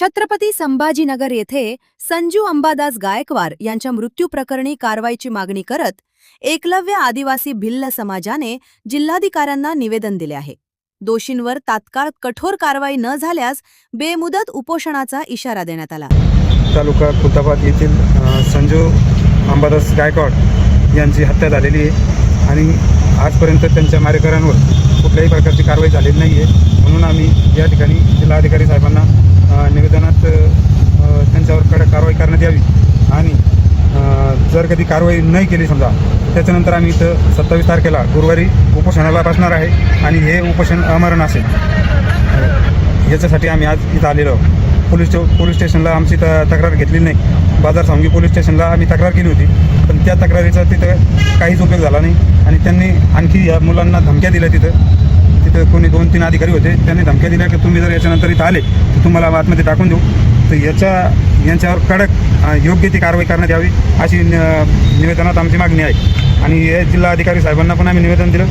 छत्रपती संभाजीनगर येथे संजू अंबादास गायकवाड यांच्या मृत्यू प्रकरणी कारवाईची मागणी करत एकलव्य आदिवासी भिल्ल समाजाने जिल्हाधिकाऱ्यांना निवेदन दिले आहे। दोषींवर तात्काळ कठोर कारवाई न झाल्यास बेमुदत उपोषणाचा इशारा देण्यात आला। तालुका खुलताबाद येथील संजू अंबादास गायकवाड यांची हत्या झालेली आहे आणि आजपर्यंत त्यांच्या मारेकऱ्यांवर कुठल्याही प्रकारची कारवाई झालेली नाही आहे। म्हणून आम्ही या ठिकाणी जिल्हाधिकारी साहेबांना निवेदनात त्यांच्यावर कडक कारवाई करण्यात यावी आणि जर कधी कारवाई नाही केली समजा त्याच्यानंतर आम्ही इथं 27 तारखेला गुरुवारी उपोषणाला बसणार आहे आणि हे उपोषण अमरण असेल। याच्यासाठी आम्ही आज इथं आलेलो आहोत। पोलीस स्टेशनला आमची तक्रार घेतली नाही। बाजार सांगी पोलीस स्टेशनला आम्ही तक्रार केली होती, पण त्या तक्रारीचा तिथं काहीच उपयोग झाला नाही आणि त्यांनी आणखी या मुलांना धमक्या दिल्या। तिथं कोणी 2-3 अधिकारी होते, त्यांनी धमक्या दिल्या की तुम्ही जर याच्यानंतर इथं आले तर तुम्हाला आतमध्ये टाकून देऊ। तर यांच्यावर कडक योग्य ती कारवाई करण्यात यावी अशी निवेदनात आमची मागणी आहे। आणि हे जिल्हाधिकारी साहेबांना पण आम्ही निवेदन दिलं,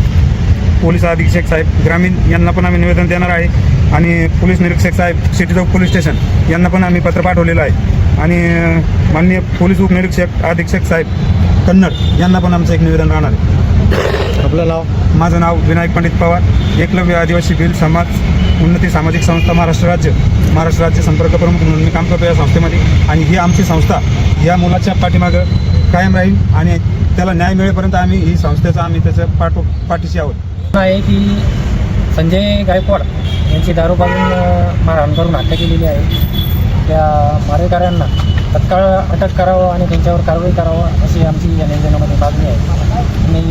पोलीस अधीक्षक साहेब ग्रामीण यांना पण आम्ही निवेदन देणार आहे आणि पोलीस निरीक्षक साहेब सिटी चौक पोलीस स्टेशन यांना पण आम्ही पत्र पाठवलेलं आहे आणि माननीय पोलीस उपनिरीक्षक अधीक्षक साहेब कन्नड यांना पण आमचं एक निवेदन राहणार आहे। आपलं नाव? माझं नाव विनायक पंडित पवार, एकलव्य आदिवासी भिल्ल समाज उन्नती सामाजिक संस्था महाराष्ट्र राज्य संपर्क प्रमुख म्हणून मी काम करतो या संस्थेमध्ये। आणि ही आमची संस्था या मुलाच्या पाठीमागं कायम राहील आणि त्याला न्याय मिळेपर्यंत आम्ही ही संस्थेचा आम्ही त्याच्या पाठीशी आहोत। आहे की संजय गायकवाड यांची दारू पाजून मारहाण करून हत्या केलेली आहे। त्या मारेकऱ्यांना तत्काळ अटक करावं आणि त्यांच्यावर कारवाई करावं अशी आमची या निवेदनामध्ये मागणी आहे। आणि